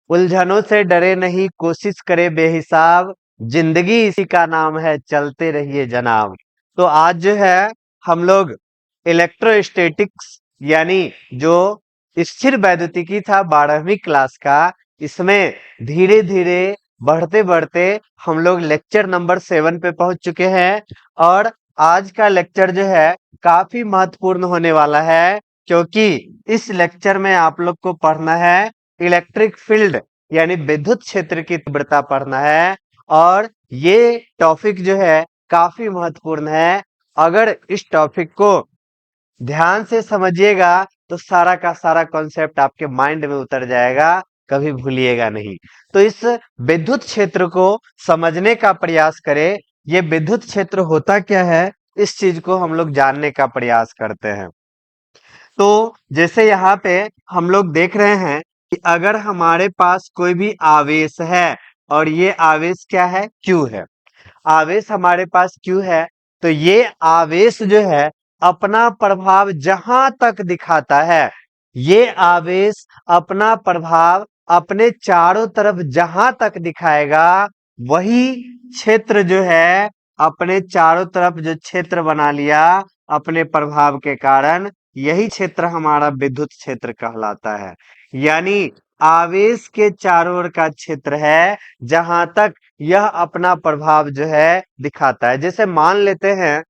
उलझनों से डरे नहीं, कोशिश करे बेहिसाब, जिंदगी इसी का नाम है, चलते रहिए जनाब। तो आज जो है हम लोग इलेक्ट्रोस्टैटिक्स यानी जो स्थिर वैद्युतिकी था 12वीं क्लास का, इसमें धीरे धीरे बढ़ते बढ़ते हम लोग लेक्चर नंबर 7 पे पहुंच चुके हैं। और आज का लेक्चर जो है काफी महत्वपूर्ण होने वाला है, क्योंकि इस लेक्चर में आप लोग को पढ़ना है इलेक्ट्रिक फील्ड यानी विद्युत क्षेत्र की तीव्रता पढ़ना है। और ये टॉपिक जो है काफी महत्वपूर्ण है। अगर इस टॉपिक को ध्यान से समझिएगा तो सारा का सारा कॉन्सेप्ट आपके माइंड में उतर जाएगा, कभी भूलिएगा नहीं। तो इस विद्युत क्षेत्र को समझने का प्रयास करें। ये विद्युत क्षेत्र होता क्या है, इस चीज को हम लोग जानने का प्रयास करते हैं। तो जैसे यहाँ पे हम लोग देख रहे हैं कि अगर हमारे पास कोई भी आवेश है, और ये आवेश क्या है, क्यू है। आवेश हमारे पास क्यू है, तो ये आवेश जो है अपना प्रभाव जहां तक दिखाता है, ये आवेश अपना प्रभाव अपने चारों तरफ जहां तक दिखाएगा, वही क्षेत्र जो है अपने चारों तरफ जो क्षेत्र बना लिया अपने प्रभाव के कारण, यही क्षेत्र हमारा विद्युत क्षेत्र कहलाता है। यानी आवेश के चारों ओर का क्षेत्र है जहां तक यह अपना प्रभाव जो है दिखाता है। जैसे मान लेते हैं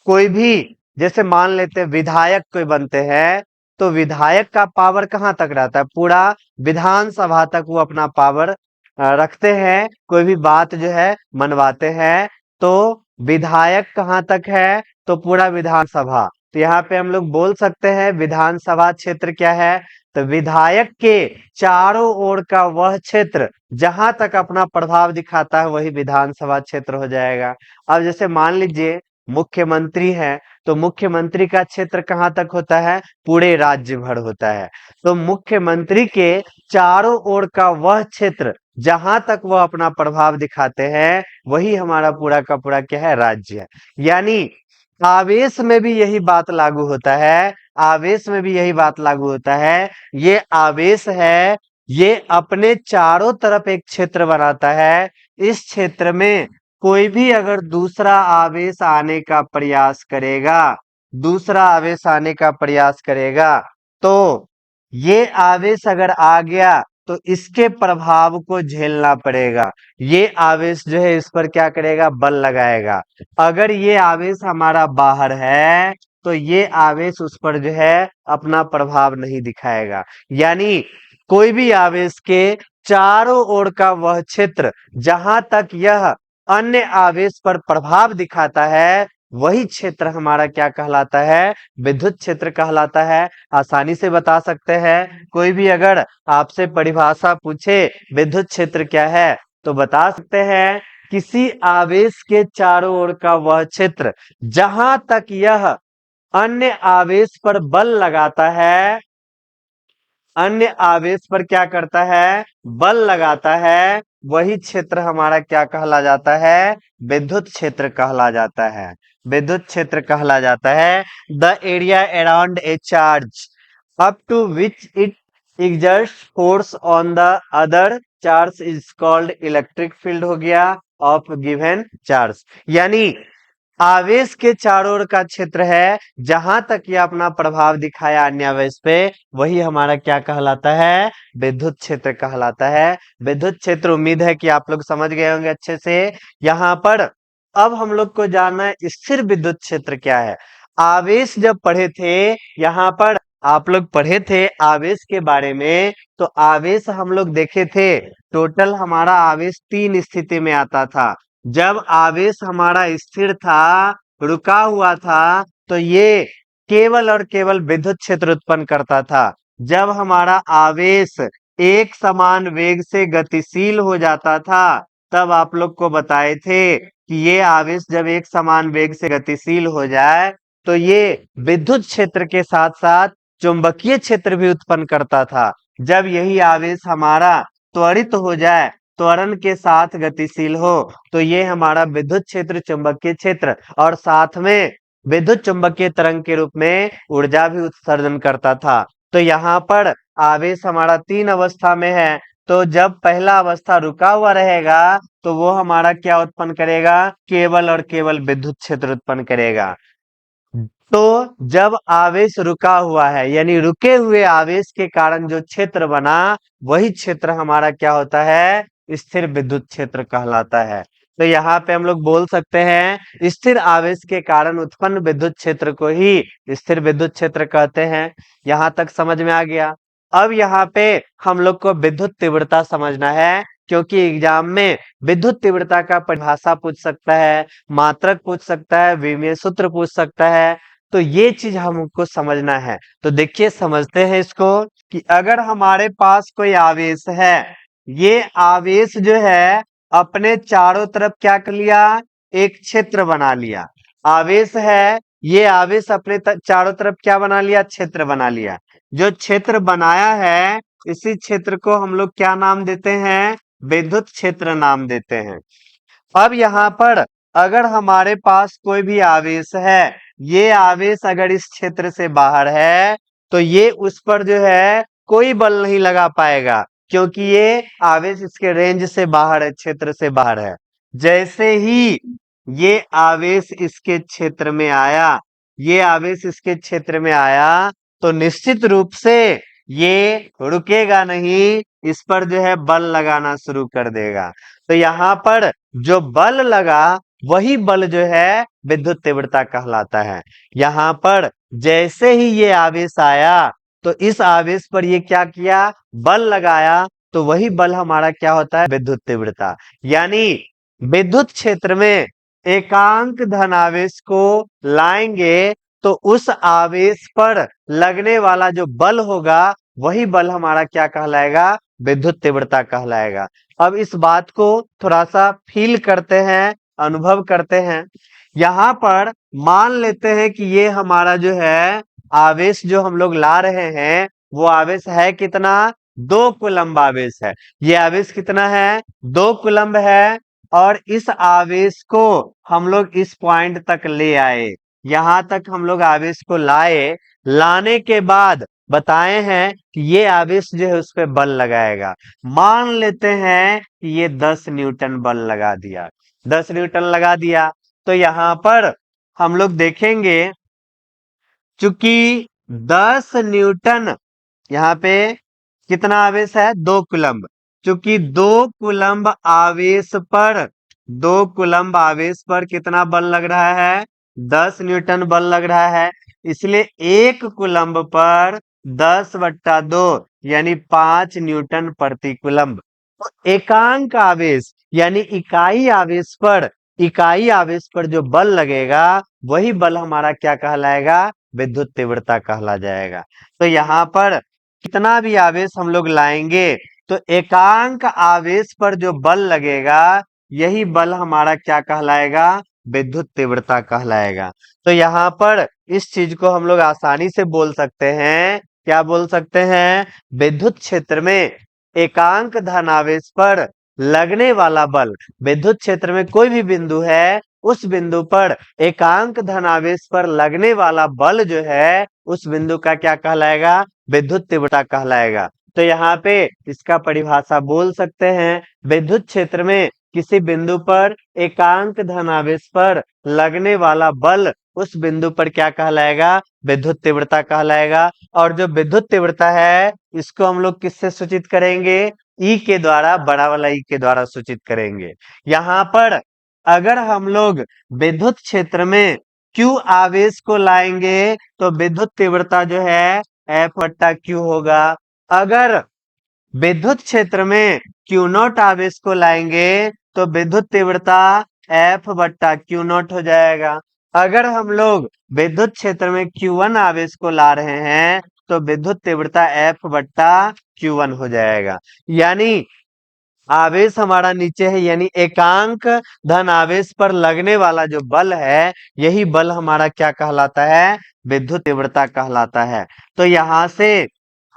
कोई भी, जैसे मान लेते हैं विधायक कोई बनते हैं, तो विधायक का पावर कहाँ तक रहता है, पूरा विधानसभा तक वो अपना पावर रखते हैं। कोई भी बात जो है मनवाते हैं, तो विधायक कहाँ तक है, तो पूरा विधानसभा। तो यहाँ पे हम लोग बोल सकते हैं विधानसभा क्षेत्र क्या है, तो विधायक के चारों ओर का वह क्षेत्र जहां तक अपना प्रभाव दिखाता है वही विधानसभा क्षेत्र हो जाएगा। अब जैसे मान लीजिए मुख्यमंत्री है, तो मुख्यमंत्री का क्षेत्र कहाँ तक होता है, पूरे राज्य भर होता है। तो मुख्यमंत्री के चारों ओर का वह क्षेत्र जहां तक वह अपना प्रभाव दिखाते हैं, वही हमारा पूरा का पूरा क्या है, राज्य है। यानी आवेश में भी यही बात लागू होता है, आवेश में भी यही बात लागू होता है। ये आवेश है, ये अपने चारों तरफ एक क्षेत्र बनाता है। इस क्षेत्र में कोई भी अगर दूसरा आवेश आने का प्रयास करेगा, दूसरा आवेश आने का प्रयास करेगा, तो ये आवेश अगर आ गया तो इसके प्रभाव को झेलना पड़ेगा। ये आवेश जो है इस पर क्या करेगा, बल लगाएगा। अगर ये आवेश हमारा बाहर है, तो ये आवेश उस पर जो है अपना प्रभाव नहीं दिखाएगा। यानी कोई भी आवेश के चारों ओर का वह क्षेत्र जहां तक यह अन्य आवेश पर प्रभाव दिखाता है, वही क्षेत्र हमारा क्या कहलाता है, विद्युत क्षेत्र कहलाता है। आसानी से बता सकते हैं, कोई भी अगर आपसे परिभाषा पूछे विद्युत क्षेत्र क्या है, तो बता सकते हैं किसी आवेश के चारों ओर का वह क्षेत्र जहां तक यह अन्य आवेश पर बल लगाता है, अन्य आवेश पर क्या करता है, बल लगाता है, वही क्षेत्र हमारा क्या कहला जाता है, विद्युत क्षेत्र कहला जाता है। विद्युत क्षेत्र कहला जाता है। The area around a charge up to which it exerts force on the other charge is called electric field हो गया ऑफ गिवन चार्ज। यानी आवेश के चारों ओर का क्षेत्र है जहां तक ये अपना प्रभाव दिखाया अन्य आवेश पे, वही हमारा क्या कहलाता है, विद्युत क्षेत्र कहलाता है। विद्युत क्षेत्र उम्मीद है कि आप लोग समझ गए होंगे अच्छे से। यहाँ पर अब हम लोग को जानना है स्थिर विद्युत क्षेत्र क्या है। आवेश जब पढ़े थे, यहाँ पर आप लोग पढ़े थे आवेश के बारे में, तो आवेश हम लोग देखे थे टोटल हमारा आवेश 3 स्थिति में आता था। जब आवेश हमारा स्थिर था, रुका हुआ था, तो ये केवल और केवल विद्युत क्षेत्र उत्पन्न करता था। जब हमारा आवेश एक समान वेग से गतिशील हो जाता था, तब आप लोग को बताए थे कि ये आवेश जब एक समान वेग से गतिशील हो जाए, तो ये विद्युत क्षेत्र के साथ साथ चुंबकीय क्षेत्र भी उत्पन्न करता था। जब यही आवेश हमारा त्वरित हो जाए, त्वरण के साथ गतिशील हो, तो ये हमारा विद्युत क्षेत्र, चुंबकीय क्षेत्र, और साथ में विद्युत चुंबकीय तरंग के रूप में ऊर्जा भी उत्सर्जन करता था। तो यहाँ पर आवेश हमारा 3 अवस्था में है। तो जब पहला अवस्था रुका हुआ रहेगा तो वो हमारा क्या उत्पन्न करेगा, केवल और केवल विद्युत क्षेत्र उत्पन्न करेगा। तो जब आवेश रुका हुआ है यानी रुके हुए आवेश के कारण जो क्षेत्र बना वही क्षेत्र हमारा क्या होता है, स्थिर विद्युत क्षेत्र कहलाता है। तो यहाँ पे हम लोग बोल सकते हैं स्थिर आवेश के कारण उत्पन्न विद्युत क्षेत्र को ही स्थिर विद्युत क्षेत्र कहते हैं। यहाँ तक समझ में आ गया। अब यहाँ पे हम लोग को विद्युत तीव्रता समझना है, क्योंकि एग्जाम में विद्युत तीव्रता का परिभाषा पूछ सकता है, मात्रक पूछ सकता है, विमीय सूत्र पूछ सकता है। तो ये चीज हमको समझना है। तो देखिए समझते हैं इसको कि अगर हमारे पास कोई आवेश है, ये आवेश जो है अपने चारों तरफ क्या कर लिया, एक क्षेत्र बना लिया। आवेश है, ये आवेश अपने चारों तरफ क्या बना लिया, क्षेत्र बना लिया। जो क्षेत्र बनाया है इसी क्षेत्र को हम लोग क्या नाम देते हैं, विद्युत क्षेत्र नाम देते हैं। अब यहाँ पर अगर हमारे पास कोई भी आवेश है, ये आवेश अगर इस क्षेत्र से बाहर है तो ये उस पर जो है कोई बल नहीं लगा पाएगा, क्योंकि ये आवेश इसके रेंज से बाहर है, क्षेत्र से बाहर है। जैसे ही ये आवेश इसके क्षेत्र में आया, ये आवेश इसके क्षेत्र में आया तो निश्चित रूप से ये रुकेगा नहीं, इस पर जो है बल लगाना शुरू कर देगा। तो यहाँ पर जो बल लगा वही बल जो है विद्युत तीव्रता कहलाता है। यहाँ पर जैसे ही ये आवेश आया तो इस आवेश पर ये क्या किया, बल लगाया, तो वही बल हमारा क्या होता है, विद्युत तीव्रता। यानी विद्युत क्षेत्र में एकांक धनावेश को लाएंगे तो उस आवेश पर लगने वाला जो बल होगा वही बल हमारा क्या कहलाएगा, विद्युत तीव्रता कहलाएगा। अब इस बात को थोड़ा सा फील करते हैं, अनुभव करते हैं। यहाँ पर मान लेते हैं कि ये हमारा जो है आवेश जो हम लोग ला रहे हैं वो आवेश है कितना, 2 कूलम्ब आवेश है। ये आवेश कितना है, 2 कूलम्ब है। और इस आवेश को हम लोग इस पॉइंट तक ले आए, यहां तक हम लोग आवेश को लाए। लाने के बाद बताए हैं कि ये आवेश जो है उस पर बल लगाएगा। मान लेते हैं कि ये 10 न्यूटन बल लगा दिया, 10 न्यूटन लगा दिया। तो यहाँ पर हम लोग देखेंगे चूंकि 10 न्यूटन यहाँ पे कितना आवेश है, 2 कूलम्ब। चूंकि 2 कूलम्ब आवेश पर, 2 कूलम्ब आवेश पर कितना बल लग रहा है, 10 न्यूटन बल लग रहा है। इसलिए 1 कूलम्ब पर 10/2 यानी 5 न्यूटन प्रति कूलम्ब। तो एकांक आवेश यानी इकाई आवेश पर जो बल लगेगा वही बल हमारा क्या कहलाएगा, विद्युत तीव्रता कहला जाएगा। तो यहाँ पर कितना भी आवेश हम लोग लाएंगे तो एकांक आवेश पर जो बल लगेगा यही बल हमारा क्या कहलाएगा, विद्युत तीव्रता कहलाएगा। तो यहाँ पर इस चीज को हम लोग आसानी से बोल सकते हैं, क्या बोल सकते हैं, विद्युत क्षेत्र में एकांक धनावेश पर लगने वाला बल, विद्युत क्षेत्र में कोई भी बिंदु है उस बिंदु पर एकांक धनावेश पर लगने वाला बल जो है उस बिंदु का क्या कहलाएगा, विद्युत तीव्रता कहलाएगा। तो यहाँ पे इसका परिभाषा बोल सकते हैं, विद्युत क्षेत्र में किसी बिंदु पर एकांक धनावेश पर लगने वाला बल उस बिंदु पर क्या कहलाएगा, विद्युत तीव्रता कहलाएगा। और जो विद्युत तीव्रता है इसको हम लोग किससे सूचित करेंगे, ई के द्वारा, बड़ा वाला ई के द्वारा सूचित करेंगे। यहाँ पर अगर हम लोग विद्युत क्षेत्र में Q आवेश को लाएंगे तो विद्युत तीव्रता जो है F/Q होगा। अगर विद्युत क्षेत्र में Q0 आवेश को लाएंगे तो विद्युत तीव्रता F/Q0 हो जाएगा। अगर हम लोग विद्युत क्षेत्र में Q1 आवेश को ला रहे हैं तो विद्युत तीव्रता F/Q1 हो जाएगा। यानी आवेश हमारा नीचे है, यानी एकांक धन आवेश पर लगने वाला जो बल है यही बल हमारा क्या कहलाता है, विद्युत तीव्रता कहलाता है। तो यहाँ से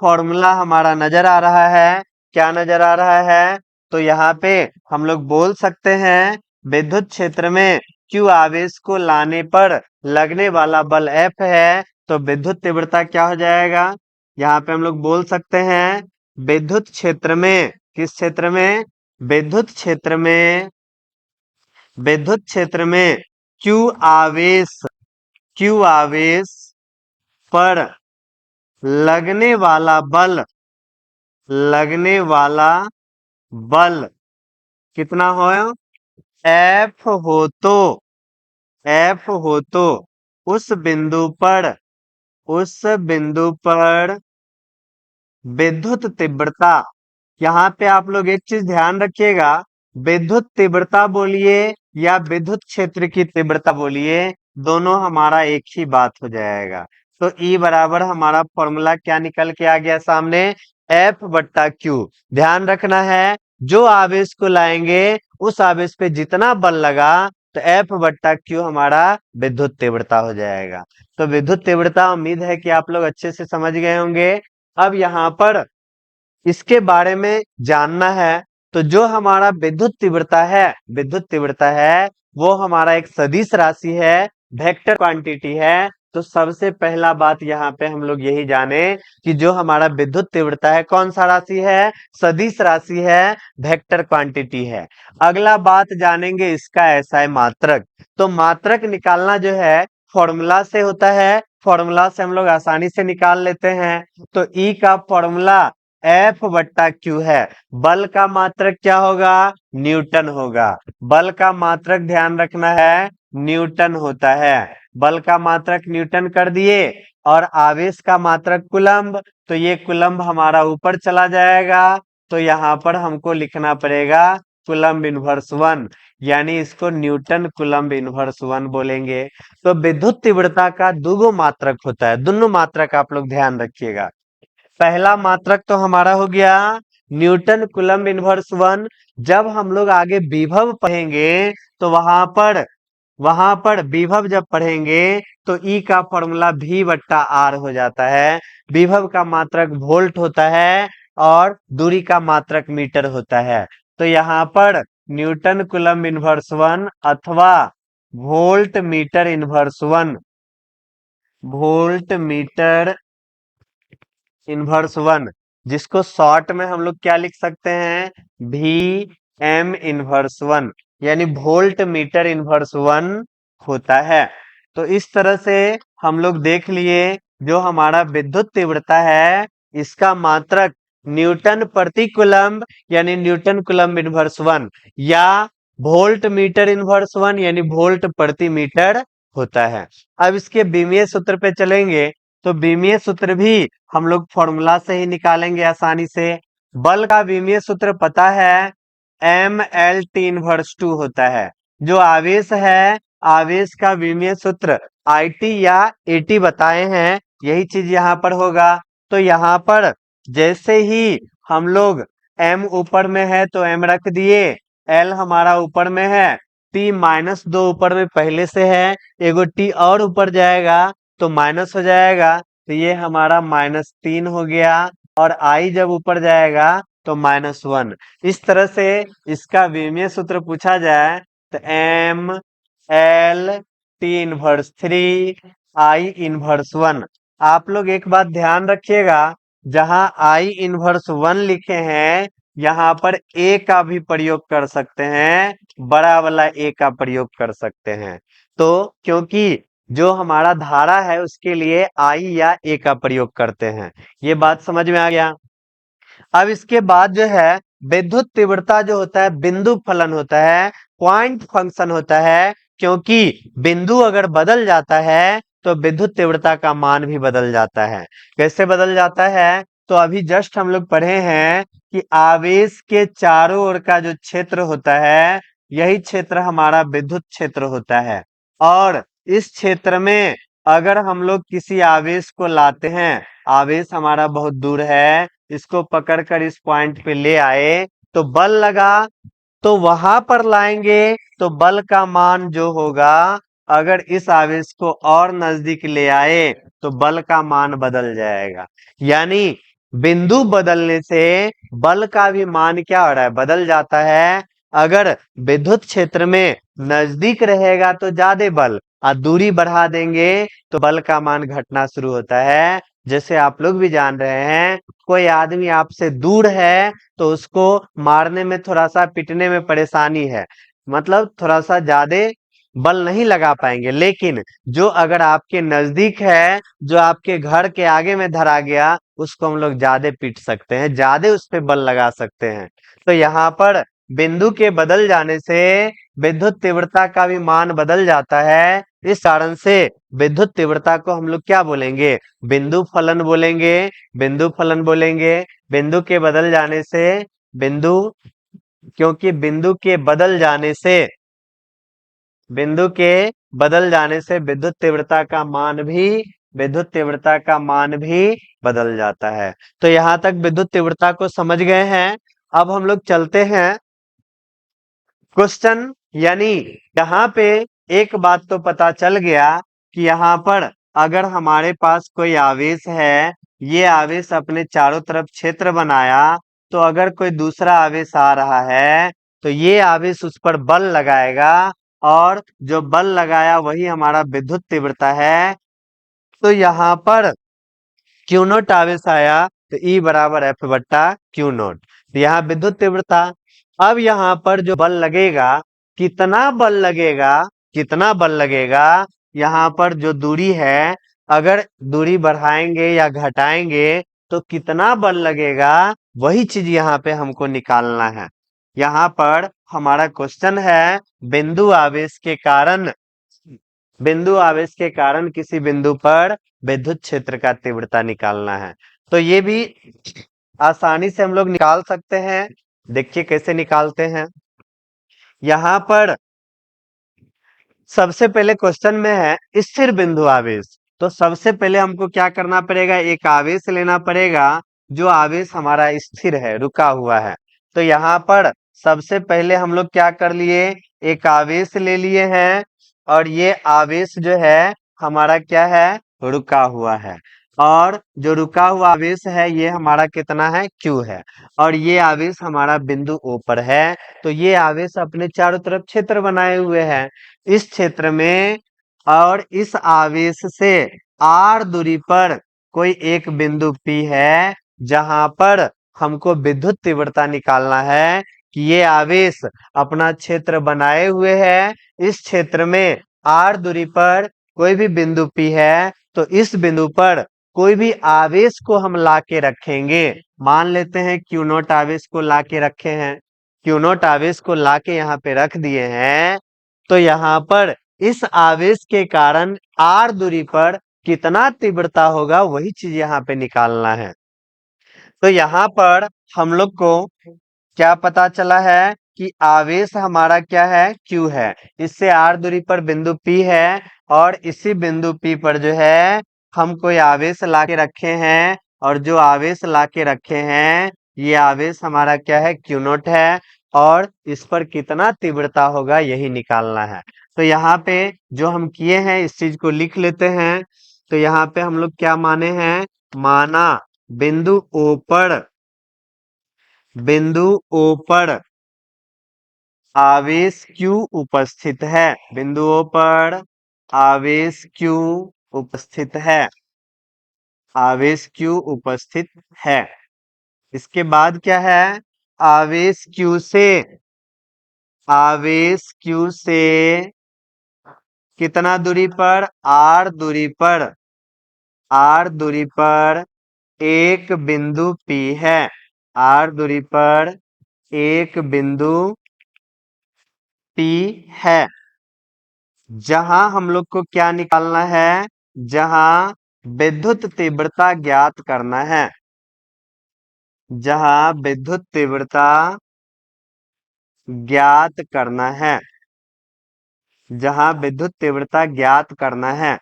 फॉर्मूला हमारा नजर आ रहा है, क्या नजर आ रहा है, तो यहाँ पे हम लोग बोल सकते हैं विद्युत क्षेत्र में Q आवेश को लाने पर लगने वाला बल F है तो विद्युत तीव्रता क्या हो जाएगा। यहाँ पे हम लोग बोल सकते हैं विद्युत क्षेत्र में किस क्षेत्र में? विद्युत क्षेत्र में, विद्युत क्षेत्र में Q आवेश, Q आवेश पर लगने वाला बल, लगने वाला बल कितना हो? F हो तो, F हो तो उस बिंदु पर, उस बिंदु पर विद्युत तीव्रता, यहाँ पे आप लोग एक चीज ध्यान रखिएगा, विद्युत तीव्रता बोलिए या विद्युत क्षेत्र की तीव्रता बोलिए, दोनों हमारा एक ही बात हो जाएगा। तो E बराबर हमारा फॉर्मूला क्या निकल के आ गया सामने? F बट्टा Q। ध्यान रखना है, जो आवेश को लाएंगे उस आवेश पे जितना बल लगा तो F बट्टा Q हमारा विद्युत तीव्रता हो जाएगा। तो विद्युत तीव्रता उम्मीद है कि आप लोग अच्छे से समझ गए होंगे। अब यहाँ पर इसके बारे में जानना है, तो जो हमारा विद्युत तीव्रता है, विद्युत तीव्रता है वो हमारा एक सदिश राशि है, वेक्टर क्वांटिटी है। तो सबसे पहला बात यहाँ पे हम लोग यही जाने कि जो हमारा विद्युत तीव्रता है कौन सा राशि है? सदिश राशि है, वेक्टर क्वांटिटी है। अगला बात जानेंगे इसका SI मात्रक। तो मात्रक निकालना जो है फॉर्मूला से होता है, फॉर्मूला से हम लोग आसानी से निकाल लेते हैं। तो E का फॉर्मूला F बट्टा Q है। बल का मात्रक क्या होगा? न्यूटन होगा। बल का मात्रक ध्यान रखना है, न्यूटन होता है। बल का मात्रक न्यूटन कर दिए और आवेश का मात्रक कूलम्ब, तो ये कूलम्ब हमारा ऊपर चला जाएगा। तो यहाँ पर हमको लिखना पड़ेगा कूलम्ब इनवर्स 1, यानी इसको न्यूटन कूलम्ब इनवर्स 1 बोलेंगे। तो विद्युत तीव्रता का दो मात्रक होता है, दोनों मात्रक आप लोग ध्यान रखिएगा। पहला मात्रक तो हमारा हो गया न्यूटन कूलम्ब इनवर्स 1। जब हम लोग आगे विभव पढ़ेंगे तो वहां पर विभव जब पढ़ेंगे तो E का फॉर्मूला V बट्टा R हो जाता है। विभव का मात्रक वोल्ट होता है और दूरी का मात्रक मीटर होता है। तो यहाँ पर न्यूटन कूलम्ब इनवर्स 1 अथवा volt meter inverse 1, volt meter inverse 1, जिसको शॉर्ट में हम लोग क्या लिख सकते हैं? VM इनवर्स 1, यानी वोल्ट मीटर इनवर्स 1 होता है। तो इस तरह से हम लोग देख लिए जो हमारा विद्युत तीव्रता है इसका मात्रक न्यूटन प्रति कूलम्ब यानी न्यूटन कूलम्ब इनवर्स 1 या वोल्ट मीटर इनवर्स 1 यानी वोल्ट प्रति मीटर होता है। अब इसके बीमीय सूत्र पे चलेंगे तो बीमीय सूत्र भी हम लोग फॉर्मूला से ही निकालेंगे आसानी से। बल का बीमीय सूत्र पता है, MLT इनवर्स 2 होता है। जो आवेश है, आवेश का बीमीय सूत्र IT या AT बताए हैं, यही चीज यहाँ पर होगा। तो यहाँ पर जैसे ही हम लोग M ऊपर में है तो M रख दिए, L हमारा ऊपर में है, T -2 ऊपर में पहले से है, एगो T और ऊपर जाएगा तो माइनस हो जाएगा, तो ये हमारा -3 हो गया। और I जब ऊपर जाएगा तो -1। इस तरह से इसका विमीय सूत्र पूछा जाए तो MLT इनवर्स 3 I इनवर्स 1। आप लोग एक बात ध्यान रखिएगा, जहां I इनवर्स 1 लिखे हैं यहाँ पर A का भी प्रयोग कर सकते हैं, बड़ा वाला A का प्रयोग कर सकते हैं। तो क्योंकि जो हमारा धारा है उसके लिए I या A का प्रयोग करते हैं। ये बात समझ में आ गया। अब इसके बाद जो है विद्युत तीव्रता जो होता है बिंदु फलन होता है, पॉइंट फंक्शन होता है, क्योंकि बिंदु अगर बदल जाता है तो विद्युत तीव्रता का मान भी बदल जाता है। कैसे बदल जाता है? तो अभी जस्ट हम लोग पढ़े हैं कि आवेश के चारों ओर का जो क्षेत्र होता है यही क्षेत्र हमारा विद्युत क्षेत्र होता है। और इस क्षेत्र में अगर हम लोग किसी आवेश को लाते हैं, आवेश हमारा बहुत दूर है, इसको पकड़कर इस पॉइंट पे ले आए तो बल लगा, तो वहां पर लाएंगे तो बल का मान जो होगा, अगर इस आवेश को और नजदीक ले आए तो बल का मान बदल जाएगा। यानी बिंदु बदलने से बल का भी मान क्या हो रहा है? बदल जाता है। अगर विद्युत क्षेत्र में नजदीक रहेगा तो ज्यादा बल और दूरी बढ़ा देंगे तो बल का मान घटना शुरू होता है। जैसे आप लोग भी जान रहे हैं, कोई आदमी आपसे दूर है तो उसको मारने में थोड़ा सा, पीटने में परेशानी है, मतलब थोड़ा सा ज्यादा बल नहीं लगा पाएंगे। लेकिन जो अगर आपके नजदीक है, जो आपके घर के आगे में धरा गया, उसको हम लोग ज्यादा पीट सकते हैं, ज्यादा उस पे बल लगा सकते हैं। तो यहाँ पर बिंदु के बदल जाने से विद्युत तीव्रता का भी मान बदल जाता है। इस कारण से विद्युत तीव्रता को हम लोग क्या बोलेंगे? बिंदु फलन बोलेंगे। बिंदु फलन बोलेंगे। बिंदु के बदल जाने से, बिंदु, क्योंकि बिंदु के बदल जाने से विद्युत तीव्रता का मान भी बदल जाता है। तो यहां तक विद्युत तीव्रता को समझ गए हैं। अब हम लोग चलते हैं क्वेश्चन, यानी यहाँ पे एक बात तो पता चल गया कि यहाँ पर अगर हमारे पास कोई आवेश है, ये आवेश अपने चारों तरफ क्षेत्र बनाया, तो अगर कोई दूसरा आवेश आ रहा है तो ये आवेश उस पर बल लगाएगा, और जो बल लगाया वही हमारा विद्युत तीव्रता है। तो यहाँ पर क्यू नोट आवेश आया, तो ई बराबर एफ बट्टा क्यू नोट, यहाँ विद्युत तीव्रता। अब यहाँ पर जो बल लगेगा, कितना बल लगेगा, कितना बल लगेगा, यहाँ पर जो दूरी है, अगर दूरी बढ़ाएंगे या घटाएंगे तो कितना बल लगेगा, वही चीज यहाँ पे हमको निकालना है। यहाँ पर हमारा क्वेश्चन है, बिंदु आवेश के कारण बिंदु आवेश के कारण किसी बिंदु पर विद्युत क्षेत्र का तीव्रता निकालना है। तो ये भी आसानी से हम लोग निकाल सकते हैं। देखिए कैसे निकालते हैं। यहाँ पर सबसे पहले क्वेश्चन में है स्थिर बिंदु आवेश। तो सबसे पहले हमको क्या करना पड़ेगा? एक आवेश लेना पड़ेगा, जो आवेश हमारा स्थिर है, रुका हुआ है। तो यहाँ पर सबसे पहले हम लोग क्या कर लिए? एक आवेश ले लिए हैं, और ये आवेश जो है हमारा क्या है? रुका हुआ है। और जो रुका हुआ आवेश है ये हमारा कितना है? Q है। और ये आवेश हमारा बिंदु O पर है। तो ये आवेश अपने चारों तरफ क्षेत्र बनाए हुए हैं। इस क्षेत्र में और इस आवेश से r दूरी पर कोई एक बिंदु P है, जहां पर हमको विद्युत तीव्रता निकालना है कि ये आवेश अपना क्षेत्र बनाए हुए है। इस क्षेत्र में r दूरी पर कोई भी बिंदु P है, तो इस बिंदु पर कोई भी आवेश को हम ला के रखेंगे। मान लेते हैं क्यू नोट आवेश को ला के रखे हैं, क्यू नोट आवेश को ला के यहाँ पे रख दिए हैं। तो यहाँ पर इस आवेश के कारण r दूरी पर कितना तीव्रता होगा, वही चीज यहाँ पे निकालना है। तो यहाँ पर हम लोग को क्या पता चला है कि आवेश हमारा क्या है? Q है। इससे r दूरी पर बिंदु P है, और इसी बिंदु P पर जो है हम कोई आवेश ला के रखे हैं, और जो आवेश ला के रखे हैं ये आवेश हमारा क्या है? Q नोट है। और इस पर कितना तीव्रता होगा, यही निकालना है। तो यहाँ पे जो हम किए हैं इस चीज को लिख लेते हैं। तो यहाँ पे हम लोग क्या माने हैं? माना बिंदु O पर आवेश Q उपस्थित है। बिंदु O पर आवेश Q उपस्थित है। आवेश Q उपस्थित है। इसके बाद क्या है? आवेश Q से कितना दूरी पर? R दूरी पर एक बिंदु P है। R दूरी पर एक बिंदु P है, जहां हम लोग को क्या निकालना है? जहां विद्युत तीव्रता ज्ञात करना है। जहां विद्युत तीव्रता ज्ञात करना है। जहां विद्युत तीव्रता ज्ञात करना है।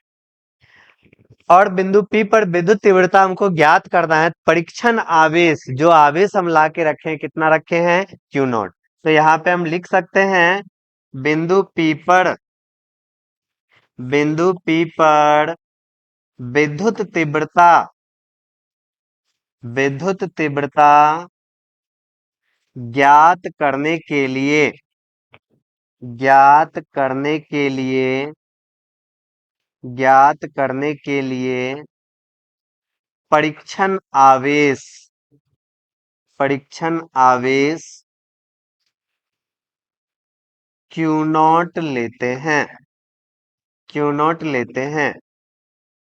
और बिंदु P पर विद्युत तीव्रता हमको ज्ञात करना है। परीक्षण आवेश, जो आवेश हम ला के रखे हैं, कितना रखे हैं? Q not. तो यहाँ पे हम लिख सकते हैं बिंदु P पर विद्युत तीव्रता ज्ञात करने के लिए ज्ञात करने के लिए परीक्षण आवेश, परीक्षण आवेश क्यू नॉट लेते हैं, क्यू नॉट लेते हैं।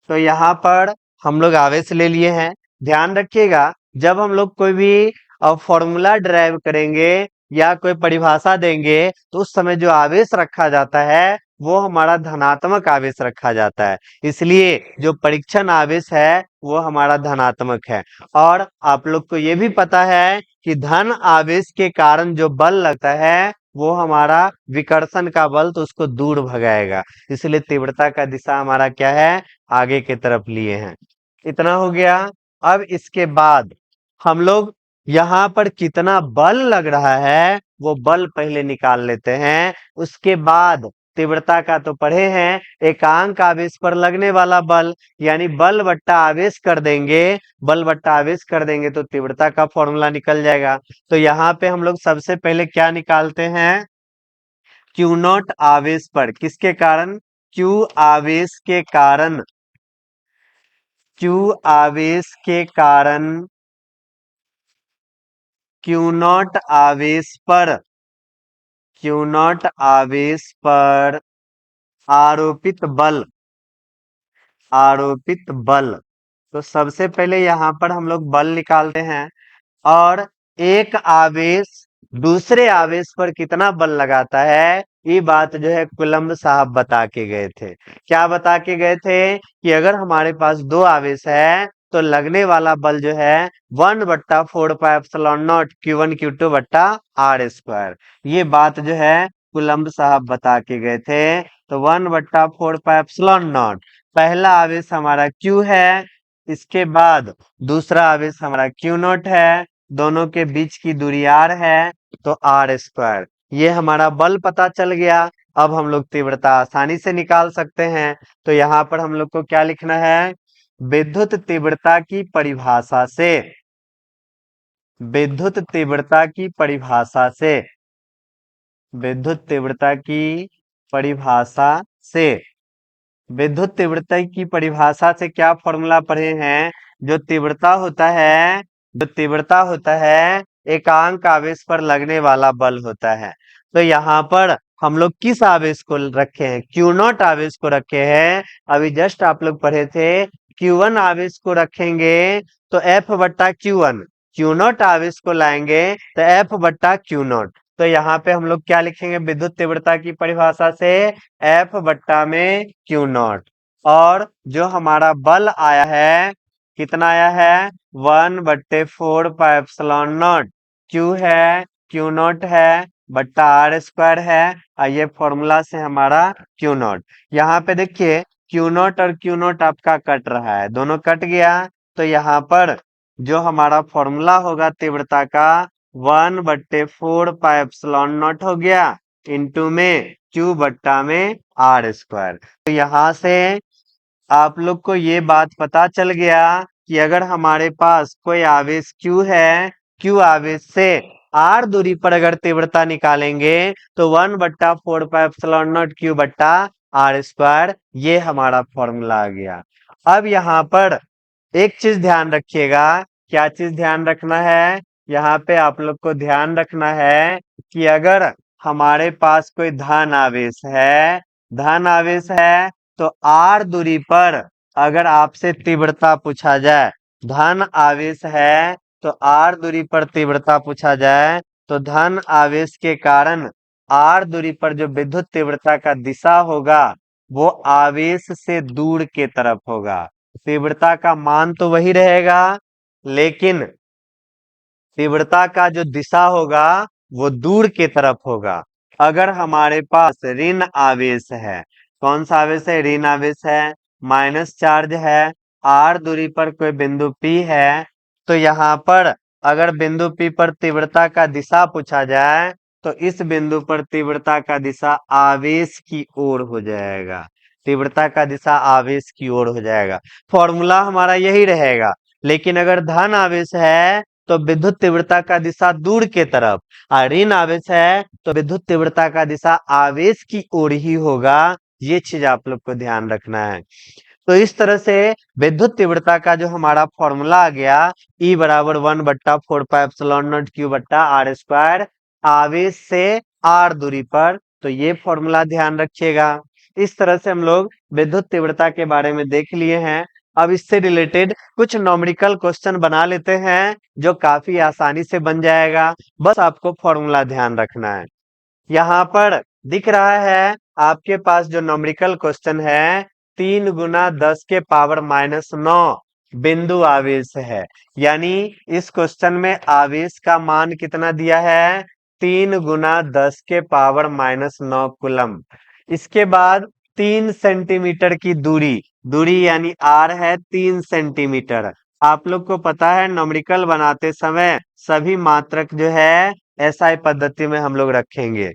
तो यहाँ पर हम लोग आवेश ले लिए हैं। ध्यान रखिएगा, जब हम लोग कोई भी फॉर्मूला ड्राइव करेंगे या कोई परिभाषा देंगे तो उस समय जो आवेश रखा जाता है वो हमारा धनात्मक आवेश रखा जाता है। इसलिए जो परीक्षण आवेश है वो हमारा धनात्मक है। और आप लोग को ये भी पता है कि धन आवेश के कारण जो बल लगता है वो हमारा विकर्षण का बल, तो उसको दूर भगाएगा। इसलिए तीव्रता का दिशा हमारा क्या है, आगे की तरफ लिए हैं। इतना हो गया। अब इसके बाद हम लोग यहाँ पर कितना बल लग रहा है वो बल पहले निकाल लेते हैं। उसके बाद तीव्रता का तो पढ़े हैं, एकांक आवेश पर लगने वाला बल यानी बल बट्टा आवेश कर देंगे, बल बट्टा आवेश कर देंगे तो तीव्रता का फॉर्मूला निकल जाएगा। तो यहाँ पे हम लोग सबसे पहले क्या निकालते हैं, क्यू नॉट आवेश पर, किसके कारण, क्यू आवेश के कारण, क्यू आवेश के कारण, क्यू नॉट आवेश पर, क्यू नॉट आवेश पर आरोपित बल, आरोपित बल। तो सबसे पहले यहाँ पर हम लोग बल निकालते हैं। और एक आवेश दूसरे आवेश पर कितना बल लगाता है, ये बात जो है कुलम्ब साहब बता के गए थे। क्या बता के गए थे कि अगर हमारे पास दो आवेश है तो लगने वाला बल जो है 1/4πε0 Q1 Q2 बट्टा आर स्क्वायर। ये बात जो है कुलम्ब साहब बता के गए थे। तो 1/4πε0, पहला आवेश हमारा Q है, इसके बाद दूसरा आवेश हमारा Q नॉट है, दोनों के बीच की दूरी R है, तो आर स्क्वायर। ये हमारा बल पता चल गया। अब हम लोग तीव्रता आसानी से निकाल सकते हैं। तो यहाँ पर हम लोग को क्या लिखना है, विद्युत तीव्रता की परिभाषा से, विद्युत तीव्रता की परिभाषा से, विद्युत तीव्रता की परिभाषा से, विद्युत तीव्रता की परिभाषा से क्या फॉर्मूला पढ़े हैं, जो तीव्रता होता है, जो तीव्रता होता है एकांक आवेश पर लगने वाला बल होता है। तो यहाँ पर हम लोग किस आवेश को रखे हैं, क्यू नॉट आवेश को रखे हैं। अभी जस्ट आप लोग पढ़े थे Q1 आवेश को रखेंगे तो F बट्टा Q1, क्यू नॉट आवेश को लाएंगे तो F बट्टा Q नॉट। तो यहाँ पे हम लोग क्या लिखेंगे, विद्युत तीव्रता की परिभाषा से F बट्टा में Q नॉट। और जो हमारा बल आया है कितना आया है, 1/4πε0, Q है, Q नॉट है, बट्टा आर स्क्वायर है। और ये फॉर्मूला से हमारा Q नॉट। यहाँ पे देखिए Q नॉट और Q नॉट आपका कट रहा है, दोनों कट गया। तो यहाँ पर जो हमारा फॉर्मूला होगा तीव्रता का 1/4πε0 हो गया, इंटू में Q बट्टा में आर स्क्वायर। तो यहाँ से आप लोग को ये बात पता चल गया कि अगर हमारे पास कोई आवेश Q है, Q आवेश से R दूरी पर अगर तीव्रता निकालेंगे तो 1/4πε0 Q बट्टा आर स्क्वायर, ये हमारा फॉर्मूला आ गया। अब यहाँ पर एक चीज ध्यान रखिएगा, क्या चीज ध्यान रखना है, यहाँ पे आप लोग को ध्यान रखना है कि अगर हमारे पास कोई धन आवेश है, धन आवेश है, तो R दूरी पर अगर आपसे तीव्रता पूछा जाए, धन आवेश है तो R दूरी पर तीव्रता पूछा जाए, तो धन आवेश के कारण R दूरी पर जो विद्युत तीव्रता का दिशा होगा वो आवेश से दूर के तरफ होगा। तीव्रता का मान तो वही रहेगा, लेकिन तीव्रता का जो दिशा होगा वो दूर के तरफ होगा। अगर हमारे पास ऋण आवेश है, कौन सा आवेश है, ऋण आवेश है, माइनस चार्ज है, R दूरी पर कोई बिंदु P है, तो यहाँ पर अगर बिंदु P पर तीव्रता का दिशा पूछा जाए तो इस बिंदु पर तीव्रता का दिशा आवेश की ओर हो जाएगा, तीव्रता का दिशा आवेश की ओर हो जाएगा। फॉर्मूला हमारा यही रहेगा। लेकिन अगर धन आवेश है तो विद्युत तीव्रता का दिशा दूर के तरफ, और ऋण आवेश है तो विद्युत तीव्रता का दिशा आवेश की ओर ही होगा। ये चीज आप लोग को ध्यान रखना है। तो इस तरह से विद्युत तीव्रता का जो हमारा फॉर्मूला आ गया, E बराबर 1/4 पाई एप्सिलॉन नॉट Q बट्टा आर स्क्वायर, आवेश से r दूरी पर। तो ये फॉर्मूला ध्यान रखिएगा। इस तरह से हम लोग विद्युत तीव्रता के बारे में देख लिए हैं। अब इससे रिलेटेड कुछ न्यूमेरिकल क्वेश्चन बना लेते हैं जो काफी आसानी से बन जाएगा, बस आपको फॉर्मूला ध्यान रखना है। यहाँ पर दिख रहा है आपके पास जो न्यूमेरिकल क्वेश्चन है, 3 × 10⁻⁹ बिंदु आवेश है। यानी इस क्वेश्चन में आवेश का मान कितना दिया है, 3 × 10⁻⁹ कूलम। इसके बाद 3 सेंटीमीटर की दूरी, दूरी यानी r है 3 सेंटीमीटर। आप लोग को पता है न्यूमेरिकल बनाते समय सभी मात्रक जो है SI पद्धति में हम लोग रखेंगे।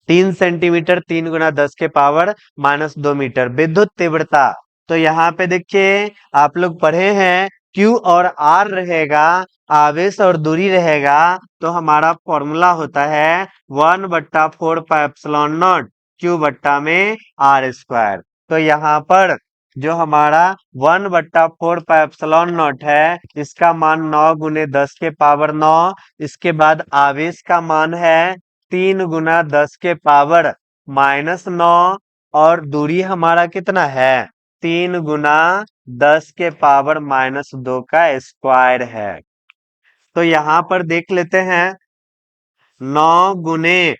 3 सेंटीमीटर, 3 × 10⁻⁻2 मीटर विद्युत तीव्रता। तो यहाँ पे देखिए आप लोग पढ़े हैं Q और R रहेगा, आवेश और दूरी रहेगा, तो हमारा फॉर्मूला होता है 1/4 पाई एप्सिलॉन नॉट Q बट्टा में R स्क्वायर। तो यहाँ पर जो हमारा 1/4 पाई एप्सिलॉन नॉट है, इसका मान 9 × 10⁻⁹। इसके बाद आवेश का मान है 3 × 10⁻⁻9 और दूरी हमारा कितना है, 3 × 10⁻⁻2 का स्क्वायर है। तो यहाँ पर देख लेते हैं 9 गुने,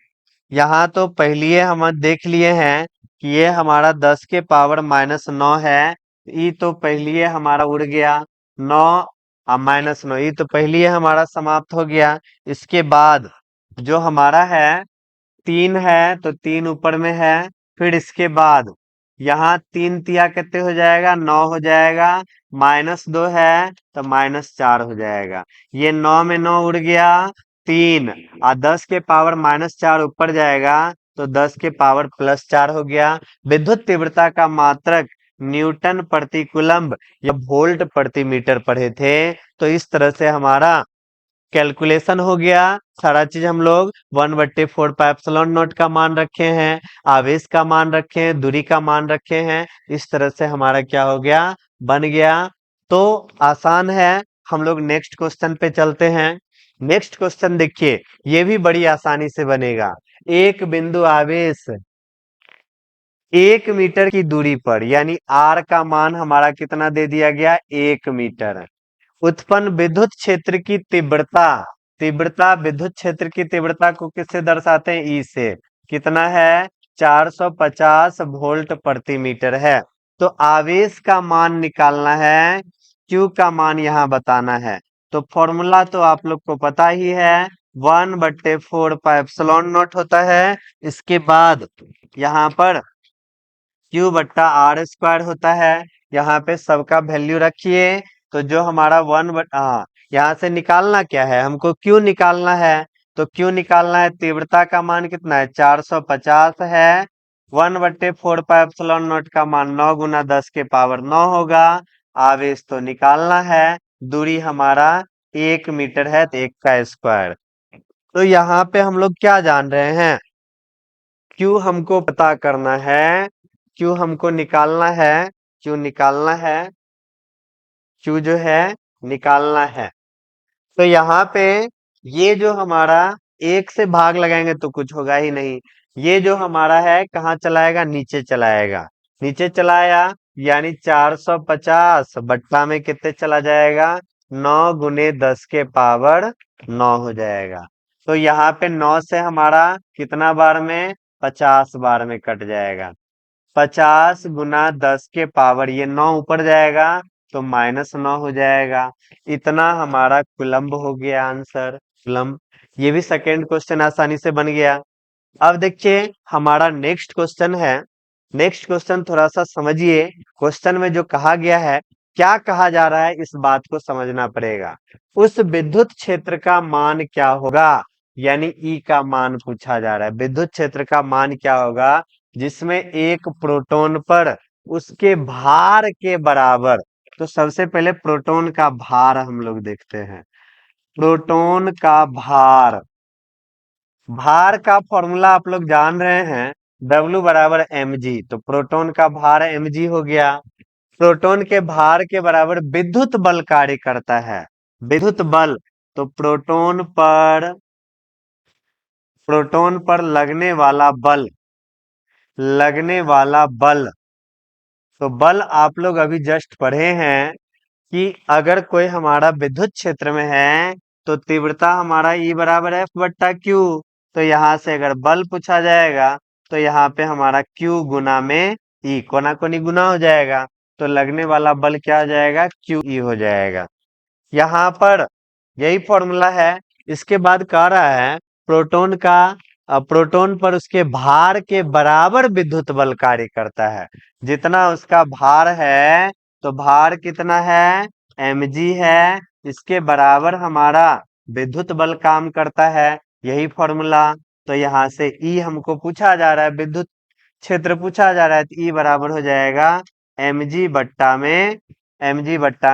यहाँ तो पहले हम देख लिए हैं कि ये हमारा 10⁻⁻9 है। ये तो पहले हमारा उड़ गया, 9 -9, ये तो पहले हमारा समाप्त हो गया। इसके बाद जो हमारा है 3 है, तो 3 ऊपर में है। फिर इसके बाद यहाँ 3 × 3 कितने हो जाएगा, 9 हो जाएगा। -2 है तो -4 हो जाएगा। ये 9 में 9 उड़ गया, 3 और 10⁻⁻4 ऊपर जाएगा तो 10⁻+4 हो गया। विद्युत तीव्रता का मात्रक न्यूटन प्रति कूलम्ब या वोल्ट प्रति मीटर पढ़े थे। तो इस तरह से हमारा कैलकुलेशन हो गया। सारा चीज हम लोग 1/4 पाई एप्सिलॉन नॉट का मान रखे हैं, आवेश का मान रखे हैं, दूरी का मान रखे हैं। इस तरह से हमारा क्या हो गया, बन गया। तो आसान है। हम लोग नेक्स्ट क्वेश्चन पे चलते हैं। नेक्स्ट क्वेश्चन देखिए, ये भी बड़ी आसानी से बनेगा। एक बिंदु आवेश 1 मीटर की दूरी पर, यानी r का मान हमारा कितना दे दिया गया, 1 मीटर। उत्पन्न विद्युत क्षेत्र की तीव्रता, तीव्रता विद्युत क्षेत्र की तीव्रता को किससे दर्शाते हैं, ई से। कितना है, 450 वोल्ट प्रति मीटर है। तो आवेश का मान निकालना है, Q का मान यहाँ बताना है। तो फॉर्मूला तो आप लोग को पता ही है, 1/4 पाई एप्सिलॉन नॉट होता है। इसके बाद यहाँ पर Q बट्टा आर स्क्वायर होता है। यहाँ पे सबका वैल्यू रखिए। तो जो हमारा यहाँ से निकालना क्या है, हमको Q निकालना है। तो Q निकालना है, तीव्रता का मान कितना है, 450 है। 1/4 पाई एप्सिलॉन नॉट का मान 9 × 10⁻⁹ होगा। आवेश तो निकालना है, दूरी हमारा 1 मीटर है, तो 1 का स्क्वायर। तो यहाँ पे हम लोग क्या जान रहे हैं, Q हमको पता करना है, Q हमको निकालना है, Q निकालना है, Q जो है निकालना है। तो यहाँ पे ये जो हमारा 1 से भाग लगाएंगे तो कुछ होगा ही नहीं। ये जो हमारा है कहाँ चलाएगा, नीचे चलाएगा। नीचे चलाया यानी 450 बट्टा में कितने चला जाएगा, 9 × 10⁻⁹ हो जाएगा। तो यहाँ पे 9 से हमारा कितना बार में, 50 बार में कट जाएगा। 50 × 10⁻, ये 9 ऊपर जाएगा तो -9 हो जाएगा। इतना हमारा कूलम्ब हो गया आंसर, कूलम्ब। ये भी सेकेंड क्वेश्चन आसानी से बन गया। अब देखिए हमारा नेक्स्ट क्वेश्चन है। नेक्स्ट क्वेश्चन थोड़ा सा समझिए। क्वेश्चन में जो कहा गया है, क्या कहा जा रहा है, इस बात को समझना पड़ेगा। उस विद्युत क्षेत्र का मान क्या होगा, यानी ई का मान पूछा जा रहा है। विद्युत क्षेत्र का मान क्या होगा जिसमें एक प्रोटॉन पर उसके भार के बराबर। तो सबसे पहले प्रोटॉन का भार हम लोग देखते हैं। प्रोटॉन का भार, भार का फॉर्मूला आप लोग जान रहे हैं, W = mg। तो प्रोटॉन का भार mg हो गया। प्रोटॉन के भार के बराबर विद्युत बल कार्य करता है। विद्युत बल, तो प्रोटॉन पर लगने वाला बल, तो बल आप लोग अभी जस्ट पढ़े हैं कि अगर कोई हमारा विद्युत क्षेत्र में है तो तीव्रता हमारा E बराबर F बट्टा Q। तो यहाँ से अगर बल पूछा जाएगा तो यहाँ पे हमारा Q गुना में E, कोना कोनी गुना हो जाएगा, तो लगने वाला बल क्या हो जाएगा, QE हो जाएगा। यहाँ पर यही फॉर्मूला है। इसके बाद कह रहा है प्रोटॉन पर उसके भार के बराबर विद्युत बल कार्य करता है। जितना उसका भार है, तो भार कितना है, mg है, इसके बराबर हमारा विद्युत बल काम करता है, यही फॉर्मूला। तो यहाँ से E हमको पूछा जा रहा है, विद्युत क्षेत्र पूछा जा रहा है, तो E बराबर हो जाएगा mg बट्टा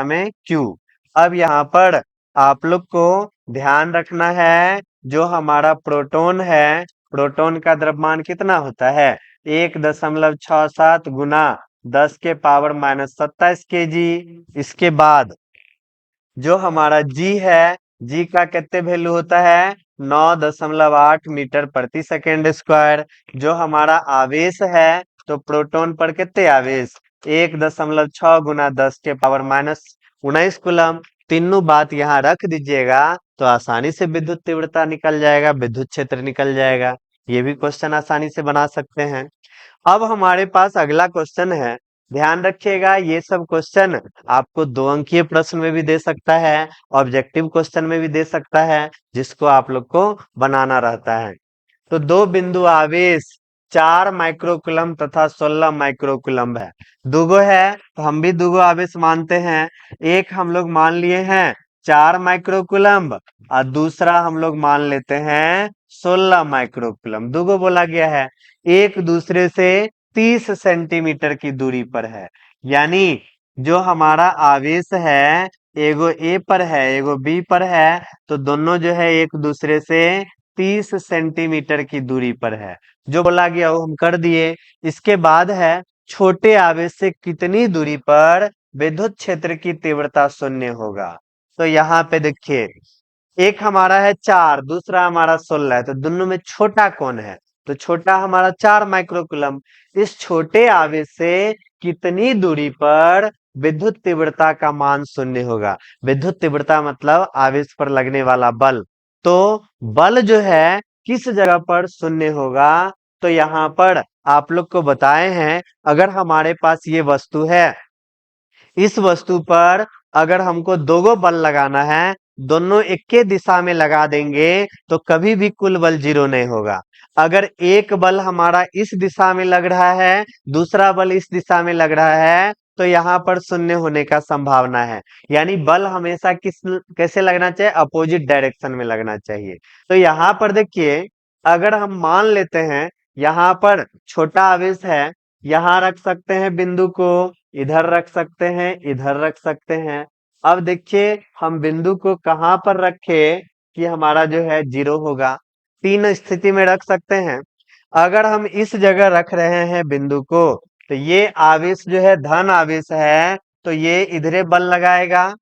में Q। अब यहाँ पर आप लोग को ध्यान रखना है, जो हमारा प्रोटॉन है, प्रोटॉन का द्रव्यमान कितना होता है, 1.67 गुना 10 के पावर -27 kg। इसके बाद जो हमारा G है, G का कितने वैल्यू होता है, 9.8 मीटर प्रति सेकेंड स्क्वायर। जो हमारा आवेश है, तो प्रोटॉन पर कितने आवेश, 1.6 गुना 10 के पावर -19 कूलम। तीनों बात यहाँ रख दीजिएगा तो आसानी से विद्युत तीव्रता निकल जाएगा, विद्युत क्षेत्र निकल जाएगा। ये भी क्वेश्चन आसानी से बना सकते हैं। अब हमारे पास अगला क्वेश्चन है, ध्यान रखिएगा, ये सब क्वेश्चन आपको 2 अंकीय प्रश्न में भी दे सकता है, ऑब्जेक्टिव क्वेश्चन में भी दे सकता है, जिसको आप लोग को बनाना रहता है। तो दो बिंदु आवेश 4 माइक्रोकुलम तथा 16 माइक्रोकुलम है। दुगो है तो हम भी दुगो आवेश मानते हैं। एक हम लोग मान लिए हैं 4 माइक्रोकुलम और दूसरा हम लोग मान लेते हैं 16 माइक्रोकुलम। दुगो बोला गया है, एक दूसरे से 30 सेंटीमीटर की दूरी पर है। यानी जो हमारा आवेश है, एगो ए पर है एगो बी पर है, तो दोनों जो है एक दूसरे से 30 सेंटीमीटर की दूरी पर है। जो बोला गया वो हम कर दिए। इसके बाद है, छोटे आवेश से कितनी दूरी पर विद्युत क्षेत्र की तीव्रता शून्य होगा। तो यहाँ पे देखिए, एक हमारा है 4, दूसरा हमारा 16 है, तो दोनों में छोटा कौन है, तो छोटा हमारा 4 माइक्रोकुलम। इस छोटे आवेश से कितनी दूरी पर विद्युत तीव्रता का मान शून्य होगा। विद्युत तीव्रता मतलब आवेश पर लगने वाला बल। तो बल जो है किस जगह पर शून्य होगा, तो यहाँ पर आप लोग को बताए हैं, अगर हमारे पास ये वस्तु है, इस वस्तु पर अगर हमको दोगो बल लगाना है, दोनों एक के दिशा में लगा देंगे तो कभी भी कुल बल 0 नहीं होगा। अगर एक बल हमारा इस दिशा में लग रहा है, दूसरा बल इस दिशा में लग रहा है, तो यहाँ पर शून्य होने का संभावना है। यानी बल हमेशा कैसे लगना चाहिए, अपोजिट डायरेक्शन में लगना चाहिए। तो यहाँ पर देखिए, अगर हम मान लेते हैं यहाँ पर छोटा आवेश है, यहाँ रख सकते हैं बिंदु को, इधर रख सकते हैं, इधर रख सकते हैं। अब देखिए हम बिंदु को कहां पर रखे कि हमारा जो है 0 होगा। 3 स्थिति में रख सकते हैं। अगर हम इस जगह रख रहे हैं बिंदु को, तो ये आवेश जो है धन आवेश है, तो ये इधरे बल लगाएगा,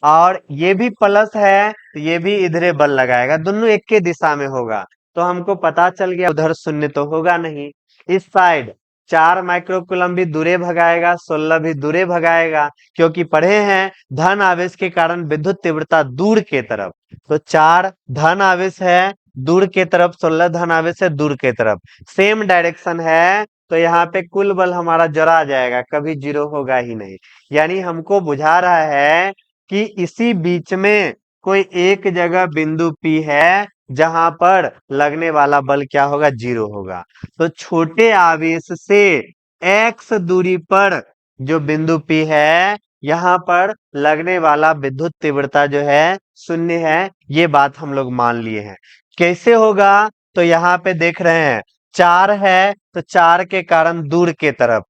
और ये भी प्लस है तो ये भी इधरे बल लगाएगा, दोनों एक के दिशा में होगा। तो हमको पता चल गया उधर शून्य तो होगा नहीं। इस साइड 4 माइक्रोकुलम भी दूरे भगाएगा, 16 भी दूरे भगाएगा, क्योंकि पढ़े हैं धन आवेश के कारण विद्युत तीव्रता दूर के तरफ। तो 4 धन आवेश है दूर के तरफ, 16 धन आवेश है दूर के तरफ, सेम डायरेक्शन है, तो यहाँ पे कुल बल हमारा जरा जाएगा, कभी 0 होगा ही नहीं। यानी हमको बुझा रहा है कि इसी बीच में कोई एक जगह बिंदु P है जहां पर लगने वाला बल क्या होगा, 0 होगा। तो छोटे आवेश से x दूरी पर जो बिंदु P है, यहाँ पर लगने वाला विद्युत तीव्रता जो है 0 है। ये बात हम लोग मान लिए हैं। कैसे होगा, तो यहाँ पे देख रहे हैं 4 है, तो 4 के कारण दूर के तरफ,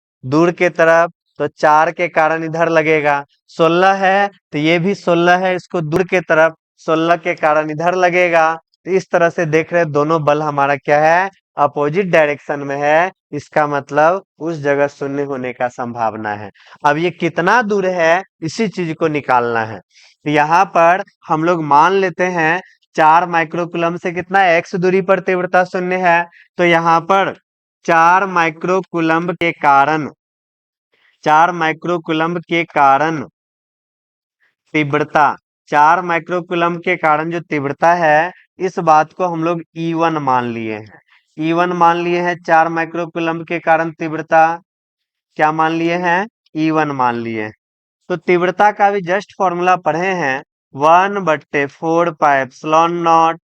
तो 4 के कारण इधर लगेगा। 16 है तो ये भी 16 है, इसको दूर के तरफ, 16 के कारण इधर लगेगा। तो इस तरह से देख रहे हैं दोनों बल हमारा क्या है, अपोजिट डायरेक्शन में है, इसका मतलब उस जगह शून्य होने का संभावना है। अब ये कितना दूर है इसी चीज को निकालना है। तो यहाँ पर हम लोग मान लेते हैं 4 माइक्रोकूलम से कितना x दूरी पर तीव्रता शून्य है। तो यहाँ पर 4 माइक्रोकूलम के कारण 4 माइक्रोकूलम के कारण तीव्रता 4 माइक्रोकूलम के कारण जो तीव्रता है इस बात को हम लोग E1 मान लिए हैं। E1 मान लिए हैं 4 माइक्रोकूलम के कारण तीव्रता क्या मान लिए हैं E1 मान लिए हैं। तो तीव्रता का भी जस्ट फॉर्मूला पढ़े हैं 1/4 पाई एप्सिलॉन नॉट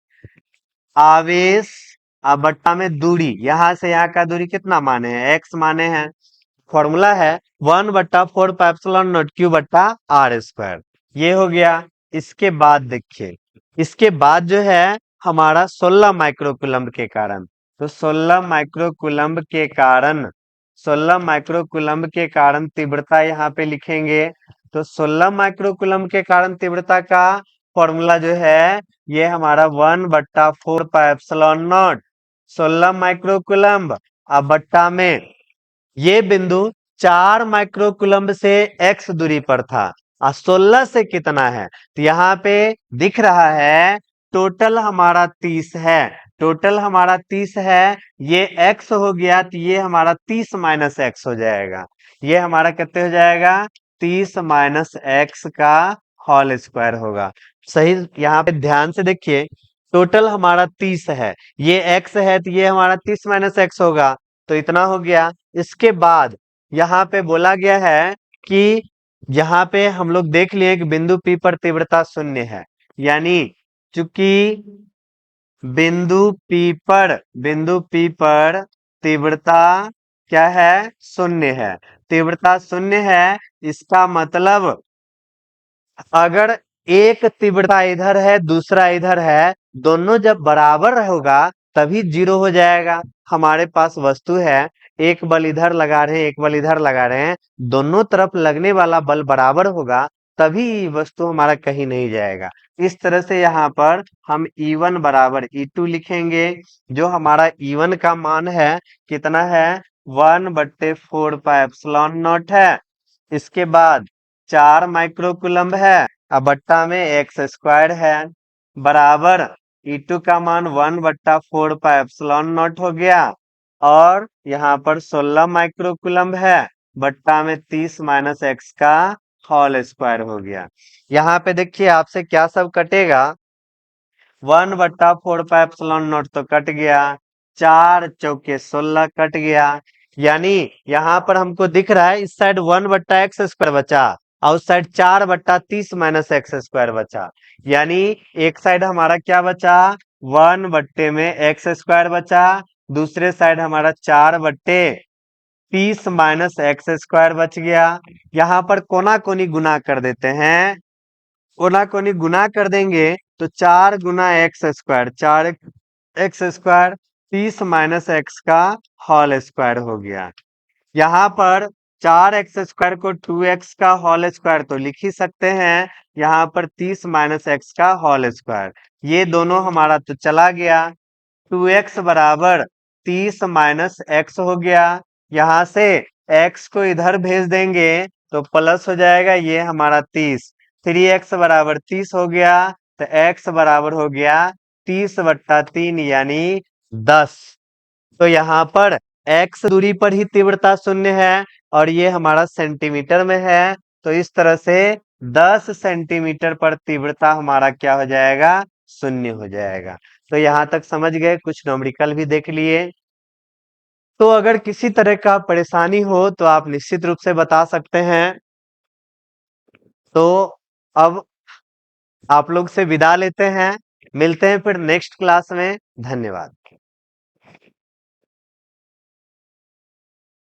आवेश अब बट्टा में दूरी यहां से यहाँ का दूरी कितना माने हैं x माने हैं। फॉर्मूला है 1/4 पाई एप्सिलॉन नॉट क्यू बट्टा आर स्क्वायर। ये हो गया। इसके बाद देखिए इसके बाद जो है हमारा 16 माइक्रोकूलम के कारण तो 16 माइक्रोकूलम के कारण तीव्रता यहाँ पे लिखेंगे। तो 16 माइक्रोकूलम के कारण तीव्रता का फॉर्मूला जो है ये हमारा 1/4 पाई एप्सिलॉन नॉट 16 माइक्रोकूलम अब बट्टा में ये बिंदु 4 माइक्रोकूलम से x दूरी पर था और 16 से कितना है तो यहाँ पे दिख रहा है टोटल हमारा 30 है। टोटल हमारा 30 है ये x हो गया तो ये हमारा 30 माइनस x हो जाएगा। ये हमारा कितने हो जाएगा 30 माइनस x का होल स्क्वायर होगा। सही यहाँ पे ध्यान से देखिए टोटल हमारा 30 है ये x है तो ये हमारा 30 माइनस x होगा तो इतना हो गया। इसके बाद यहाँ पे बोला गया है कि यहाँ पे हम लोग देख लिए कि बिंदु P पर तीव्रता शून्य है यानी चूंकि बिंदु P पर तीव्रता क्या है शून्य है। तीव्रता शून्य है इसका मतलब अगर एक तीव्रता इधर है दूसरा इधर है दोनों जब बराबर होगा तभी जीरो हो जाएगा। हमारे पास वस्तु है एक बल इधर लगा रहे हैं एक बल इधर लगा रहे हैं दोनों तरफ लगने वाला बल बराबर होगा तभी वस्तु हमारा कहीं नहीं जाएगा। इस तरह से यहाँ पर हम E1 बराबर E2 लिखेंगे। जो हमारा E1 का मान है कितना है 1/4 पाई एप्सिलॉन नॉट है। इसके बाद 4 माइक्रोकूलम है अब बट्टा में एक्स स्क्वायर है बराबर E2 का मान 1/4 पाई एप्सिलॉन नॉट हो गया और यहाँ पर 16 माइक्रोकूलम है बट्टा में 30 माइनस एक्स का होल स्क्वायर हो गया। यहाँ पे देखिए आपसे क्या सब कटेगा 1/4 पाई एप्सिलॉन नॉट तो कट गया 4 चौके 16 कट गया। यानी यहाँ पर हमको दिख रहा है इस साइड 1/x² बचा और उस साइड 4/30 माइनस एक्स स्क्वायर बचा। यानी एक साइड हमारा क्या बचा 1/x² बचा दूसरे साइड हमारा 4/30 माइनस एक्स स्क्वायर बच गया। यहाँ पर कोना कोनी गुना कर देते हैं कोना कोनी गुना कर देंगे तो 4 × x², 4x² 30 माइनस एक्स का होल स्क्वायर हो गया। यहाँ पर 4x² को 2x का होल स्क्वायर तो लिख ही सकते हैं यहाँ पर 30 माइनस एक्स का होल स्क्वायर ये दोनों हमारा तो चला गया 2x बराबर 30 माइनस एक्स हो गया। यहाँ से x को इधर भेज देंगे तो प्लस हो जाएगा ये हमारा 30 3x बराबर 30 हो गया तो x बराबर हो गया 30/3 यानी 10। तो यहाँ पर x दूरी पर ही तीव्रता शून्य है और ये हमारा सेंटीमीटर में है तो इस तरह से 10 सेंटीमीटर पर तीव्रता हमारा क्या हो जाएगा शून्य हो जाएगा। तो यहाँ तक समझ गए कुछ न्यूमेरिकल भी देख लिए। तो अगर किसी तरह का परेशानी हो तो आप निश्चित रूप से बता सकते हैं। तो अब आप लोग से विदा लेते हैं मिलते हैं फिर नेक्स्ट क्लास में। धन्यवाद।